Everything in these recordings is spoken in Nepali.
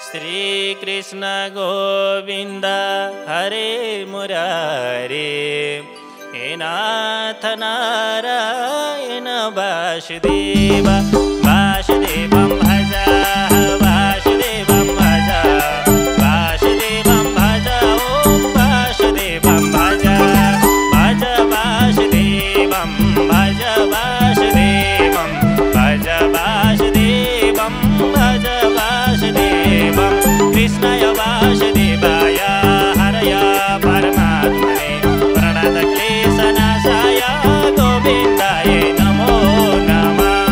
श्री कृष्ण गोविंद हरे मुरारे हे नाथ नारायण वासुदेव वासुदेवं भज वासुदेवं भज वासुदेवं भज ओम वासुदेवं भज भज वासुदेवं भज वासुदेवं भज वासुदेवं भज वासुदेवं कृष्णाय वासुदेवाय हरय परमात्मने प्रणतक्लेशनाशाय गोविन्दाय नमो नमः।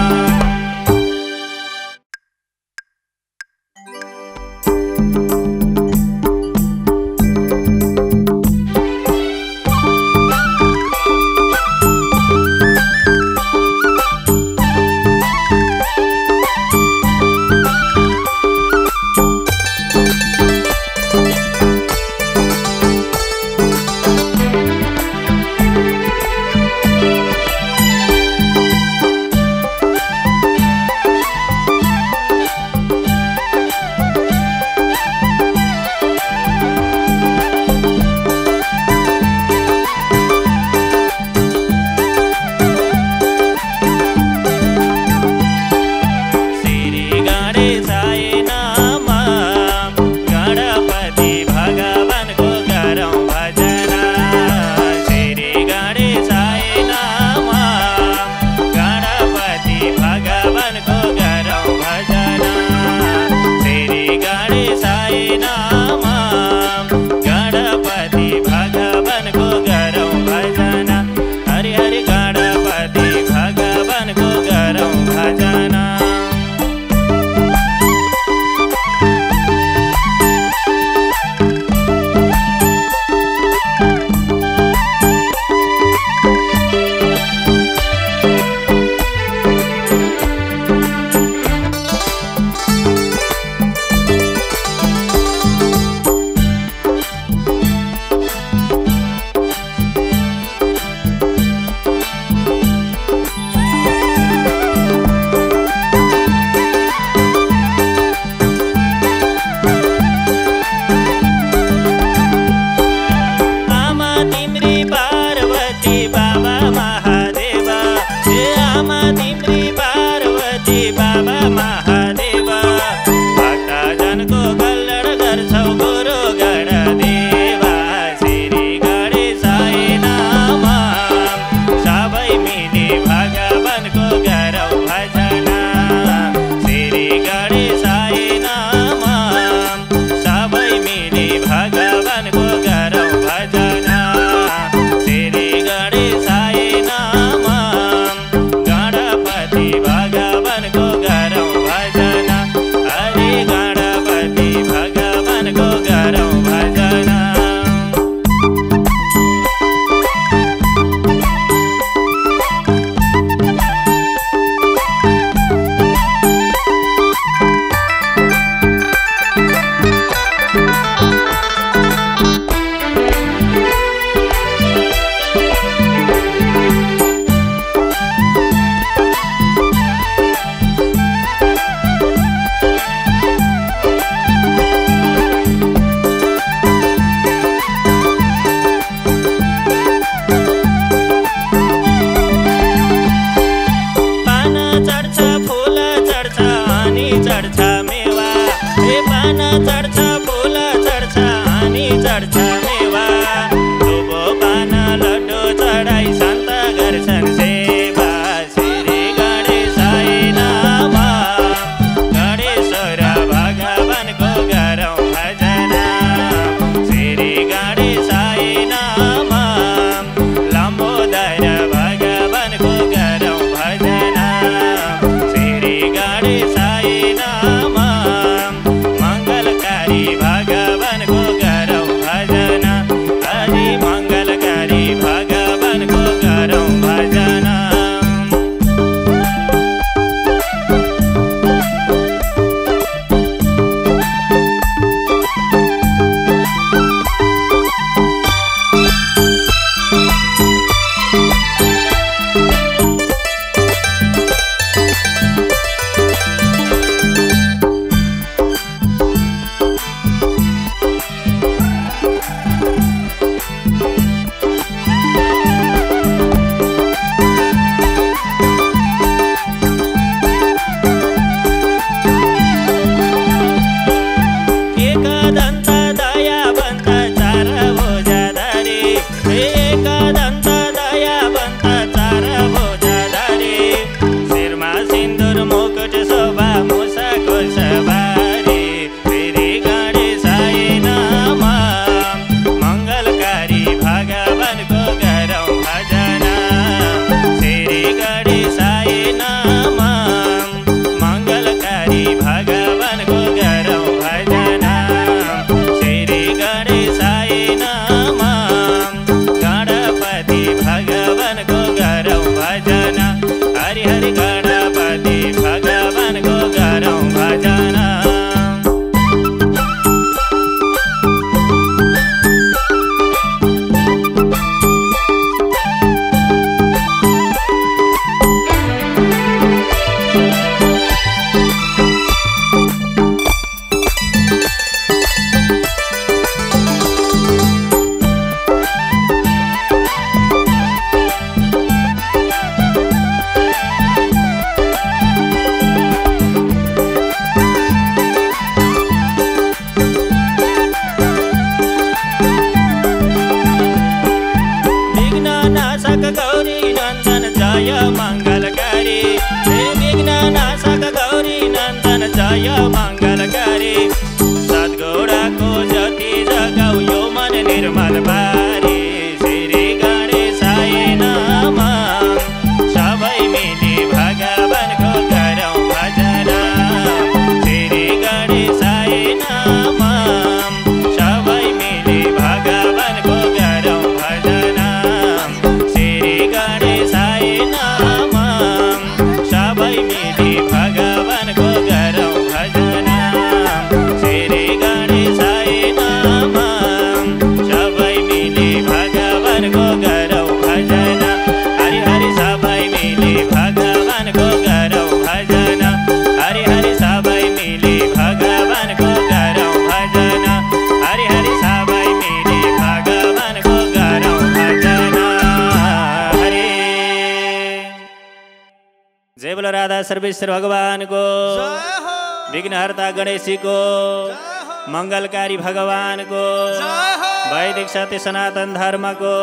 हरि हरि गणपति भगवानको गरौँ भजन गौरी नन्दन जय मङ्गलकारी हे विघ्न नाशक गौरी नन्दन जय मङ्गलकारी सद्गौडाको जति जगाऊ यो मन निर्मल पारी श्री गणेशाय नमः सबै मिली भगवानको गरौँ भजन श्री गणेशाय नमः सबै मिली भगवानको गरौँ भजन भगवानको गरौँ भजन श्री गणेशाय नमः सबै मिली भगवानको गरौँ भजन हरि हरि सबै मिली भगवानको गरौँ भजन हरि हरि सबै मिली भगवानको गरौँ भजन हरि हरि सबै मिली भगवानको गरौँ भजन हरे जय बोलो राधा सर्वेश्वर भगवान को विघ्नहर्ता गणेश जी को मंगलकारी भगवान को वैदिक सत्य सनातन धर्म को